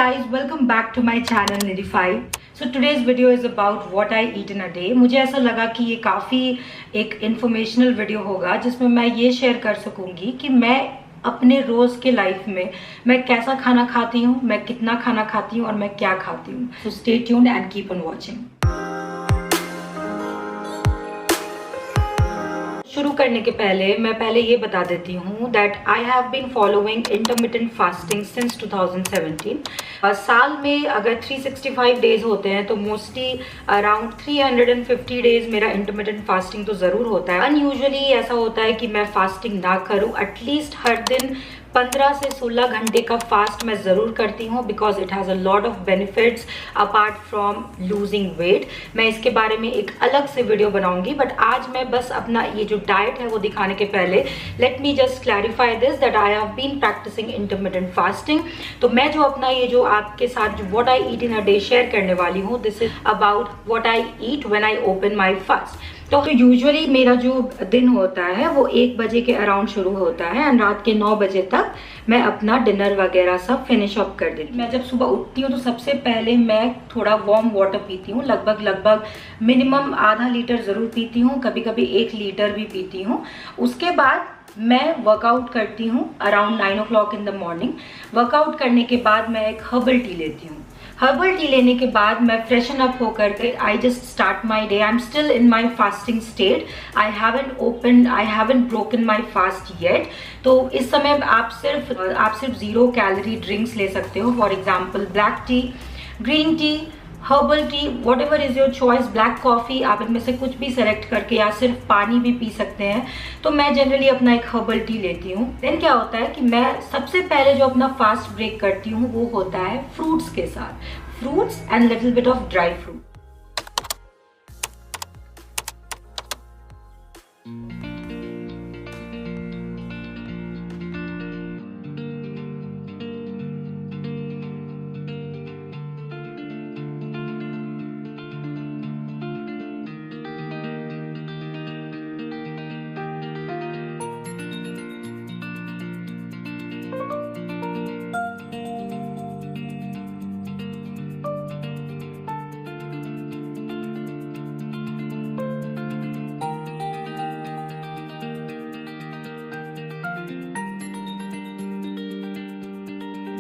guys, welcome back to my channel Nidify. So today's video is about what I eat in a day. मुझे ऐसा लगा कि ये काफ़ी एक इंफॉर्मेशनल वीडियो होगा जिसमें मैं ये शेयर कर सकूंगी कि मैं अपने रोज़ के लाइफ में मैं कैसा खाना खाती हूँ, मैं कितना खाना खाती हूँ और मैं क्या खाती हूँ. So stay tuned and keep on watching. शुरू करने के पहले मैं ये बता देती हूँ that I have been following intermittent fasting since 2017. साल में अगर 365 डेज होते हैं तो मोस्टली अराउंड 350 डेज मेरा इंटरमिटेंट फास्टिंग तो ज़रूर होता है. अनयूजुअली ऐसा होता है कि मैं फास्टिंग ना करूँ, एटलीस्ट हर दिन 15 से 16 घंटे का फास्ट मैं ज़रूर करती हूँ because it has a lot of benefits apart from losing weight. मैं इसके बारे में एक अलग से वीडियो बनाऊंगी, बट आज मैं बस अपना ये जो डाइट है वो दिखाने के पहले let me just clarify this that I have been practising intermittent fasting. तो मैं जो अपना ये जो आपके साथ जो what I eat in a day share करने वाली हूँ, this is about what I eat when I open my fast. तो यूजुअली मेरा जो दिन होता है वो 1 बजे के अराउंड शुरू होता है एंड रात के 9 बजे तक मैं अपना डिनर वगैरह सब फिनिश अप कर देती हूँ. मैं जब सुबह उठती हूँ तो सबसे पहले मैं थोड़ा वार्म वाटर पीती हूँ, लगभग मिनिमम आधा लीटर ज़रूर पीती हूँ, कभी कभी 1 लीटर भी पीती हूँ. उसके बाद मैं वर्कआउट करती हूँ around 9 o'clock in the morning. Workout करने के बाद मैं एक हर्बल टी लेती हूँ. हर्बल टी लेने के बाद मैं फ्रेशन अप होकर के I just start my day. I am still in my fasting state. I haven't broken my fast yet. तो इस समय आप सिर्फ 0 कैलोरी ड्रिंक्स ले सकते हो. For example black T, green tea, herbal tea, what ever is your choice, black coffee, आप इनमें से कुछ भी सेलेक्ट करके या सिर्फ पानी भी पी सकते हैं. तो मैं जनरली अपना एक हर्बल टी लेती हूँ. देन क्या होता है कि मैं सबसे पहले जो अपना फास्ट ब्रेक करती हूँ वो होता है फ्रूट्स के साथ. Fruits and little bit of dry fruit.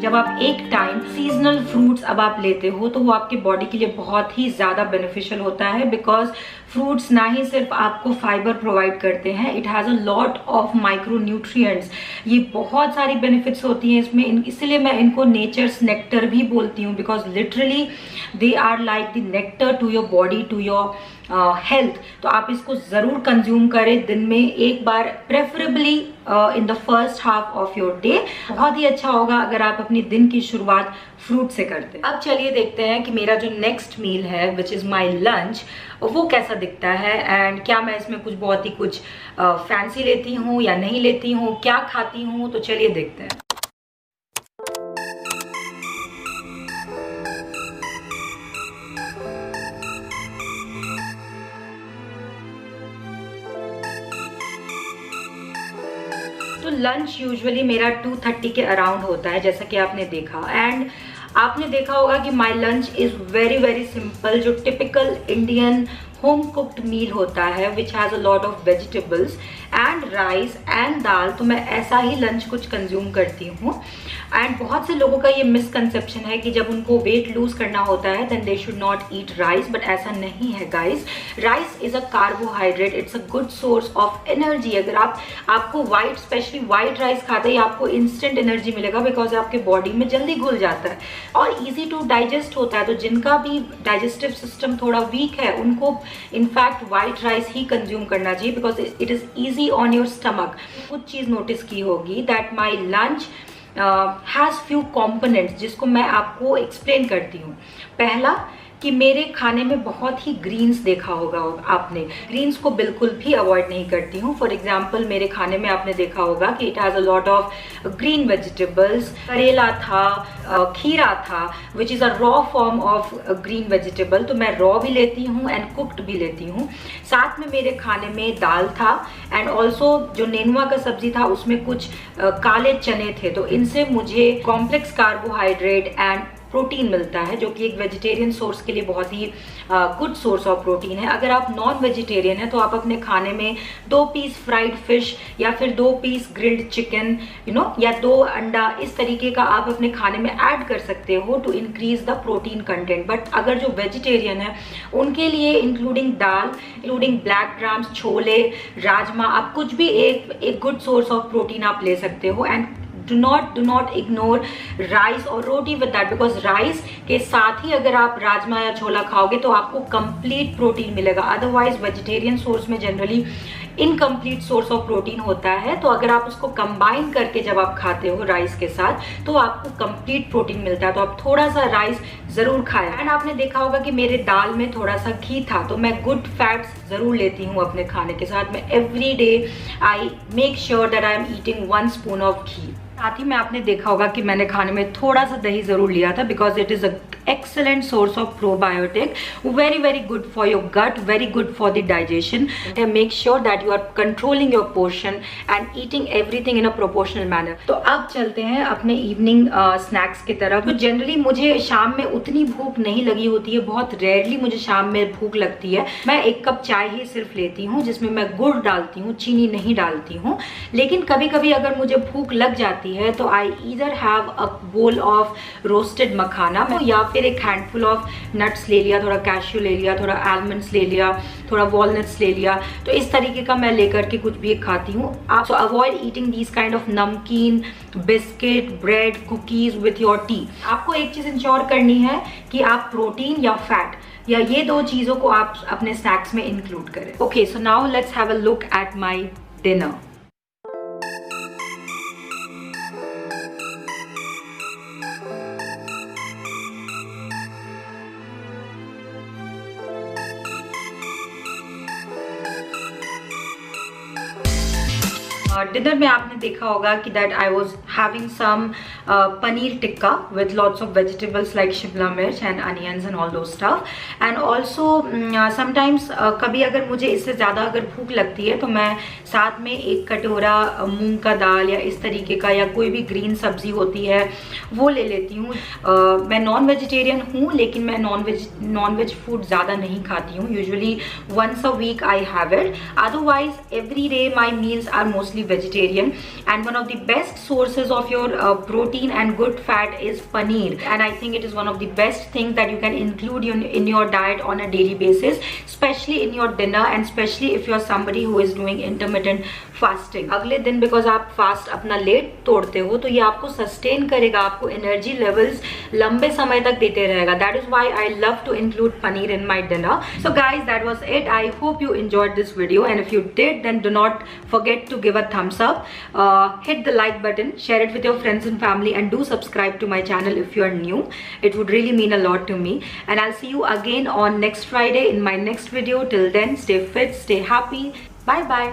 जब आप एक टाइम सीजनल फ्रूट्स अब आप लेते हो तो वो आपके बॉडी के लिए बहुत ही ज़्यादा बेनिफिशियल होता है बिकॉज फ्रूट्स ना ही सिर्फ आपको फाइबर प्रोवाइड करते हैं, it has a lot of micro nutrients. ये बहुत सारी बेनिफिट्स होती हैं इसमें. इसलिए मैं इनको नेचर्स नेक्टर भी बोलती हूँ because literally they are like the nectar to your body, to your health. तो आप इसको ज़रूर कंज्यूम करें दिन में एक बार, preferably in the first half of your day. बहुत ही अच्छा होगा अगर आप अपनी दिन की शुरुआत फ्रूट से करते हैं. अब चलिए देखते हैं कि मेरा जो नेक्स्ट मील है विच इज़ माई लंच वो कैसा दिखता है एंड क्या मैं इसमें कुछ फैंसी लेती हूँ या नहीं लेती हूँ, क्या खाती हूँ. तो चलिए देखते हैं. तो लंच यूजुअली मेरा 2:30 के अराउंड होता है जैसा कि आपने देखा. एंड आपने देखा होगा कि my lunch is very simple. जो typical Indian home cooked meal होता है which has a lot of vegetables and rice and dal. तो मैं ऐसा ही लंच कुछ कंज्यूम करती हूँ. एंड बहुत से लोगों का ये मिसकंसेप्शन है कि जब उनको वेट लूज करना होता है then they should not eat rice, but ऐसा नहीं है guys. Rice is a carbohydrate, it's a good source of energy. अगर आपको स्पेशली वाइट राइस खाते ही आपको इंस्टेंट एनर्जी मिलेगा बिकॉज आपके बॉडी में जल्दी घुल जाता है और ईजी टू डाइजेस्ट होता है. तो जिनका भी डाइजेस्टिव सिस्टम थोड़ा वीक है उनको इनफैक्ट वाइट राइस ही कंज्यूम करना चाहिए because it is easy on your stomach. कुछ चीज़ नोटिस की होगी that my lunch has few components जिसको मैं आपको एक्सप्लेन करती हूँ. पहला कि मेरे खाने में बहुत ही ग्रीन्स देखा होगा आपने. ग्रीन्स को बिल्कुल भी अवॉइड नहीं करती हूँ. फॉर एग्जाम्पल मेरे खाने में आपने देखा होगा कि it has a lot of green vegetables. करेला था, खीरा था which is a raw form of green vegetable. तो मैं रॉ भी लेती हूँ एंड कुक्ड भी लेती हूँ. साथ में मेरे खाने में दाल था एंड ऑल्सो जो नेनुआ का सब्जी था उसमें कुछ काले चने थे. तो इनसे मुझे कॉम्प्लेक्स कार्बोहाइड्रेट एंड प्रोटीन मिलता है, जो कि एक वेजिटेरियन सोर्स के लिए बहुत ही गुड सोर्स ऑफ प्रोटीन है। अगर आप नॉन वेजिटेरियन हैं तो आप अपने खाने में 2 पीस फ्राइड फिश या फिर 2 पीस ग्रिल्ड चिकन या 2 अंडा, इस तरीके का आप अपने खाने में ऐड कर सकते हो to increase the protein content. But अगर जो वेजिटेरियन है उनके लिए including dal, including black grams, chole, rajma, आप कुछ भी एक गुड सोर्स ऑफ प्रोटीन आप ले सकते हो। And do not ignore rice और रोटी विद दैट, बिकॉज राइस के साथ ही अगर आप राजमा या छोला खाओगे तो आपको कंप्लीट प्रोटीन मिलेगा। अदरवाइज वेजिटेरियन सोर्स में generally incomplete source of protein होता है, तो अगर आप उसको कंबाइन करके जब आप खाते हो राइस के साथ तो आपको कंप्लीट प्रोटीन मिलता है। तो आप थोड़ा सा राइस जरूर खाएं। एंड आपने देखा होगा कि मेरे दाल में थोड़ा सा घी था, तो मैं गुड फैट्स जरूर लेती हूँ अपने खाने के साथ में। Every day I make sure that I am eating 1 spoon of ghee. साथ ही में आपने देखा होगा कि मैंने खाने में थोड़ा सा दही जरूर लिया था, because it is a excellent source of probiotic, very good for your gut, very good for the digestion, and make sure that you are controlling your portion and eating everything in a proportional manner। तो अब चलते हैं अपने evening snacks की तरफ। तो generally मुझे शाम में उतनी भूख नहीं लगी होती है, बहुत रेयरली मुझे शाम में भूख लगती है। मैं 1 कप चाय ही सिर्फ लेती हूँ जिसमें मैं गुड़ डालती हूँ, चीनी नहीं डालती हूँ। लेकिन कभी कभी अगर मुझे भूख लग जाती है तो आई either have a bowl of roasted मखाना, या फिर एक हैंडफुल ऑफ नट्स ले लिया, थोड़ा कैश्यू ले लिया, थोड़ा आलमंड्स ले लिया, थोड़ा वॉलनट्स ले लिया। तो इस तरीके का मैं लेकर के कुछ भी खाती हूँ। आप so avoid eating these kind of namkeen, biscuit, bread, cookies with your tea. आपको एक चीज इंश्योर करनी है कि आप प्रोटीन या फैट या ये 2 चीजों को आप अपने स्नैक्स में इंक्लूड करें। Okay, so now let's have a look at my dinner. Dinner में आपने देखा होगा कि that I was having some paneer tikka with lots of vegetables like shimla mirch and onions and all those stuff. And also sometimes कभी अगर मुझे इससे ज़्यादा अगर भूख लगती है तो मैं साथ में 1 कटोरा मूंग का दाल या इस तरीके का या कोई भी ग्रीन सब्जी होती है वो ले लेती हूँ। मैं नॉन वेजिटेरियन हूँ, लेकिन मैं नॉन वेज फूड ज़्यादा नहीं खाती हूँ। Usually once a week I have it, otherwise every day my meals are mostly vegetarian, and one of the best sources of your protein and good fat is paneer, and I think it is one of the best things that you can include in your diet on a daily basis, especially in your dinner, and especially if you are somebody who is doing intermittent fasting। अगले दिन because आप fast अपना late तोड़ते हो तो ये आपको sustain करेगा, आपको एनर्जी लेवल्स लंबे समय तक देते रहेगा। That is why I love to include paneer in my dinner। So guys, that was it. I hope you enjoyed this video, and if you did, then do not forget to give a thumbs up, hit the like button, share it with your friends and family, and do subscribe to my channel if you are new. It would really mean a lot to me, and I'll see you again on next Friday in my next video. Till then, stay fit, stay happy, bye bye.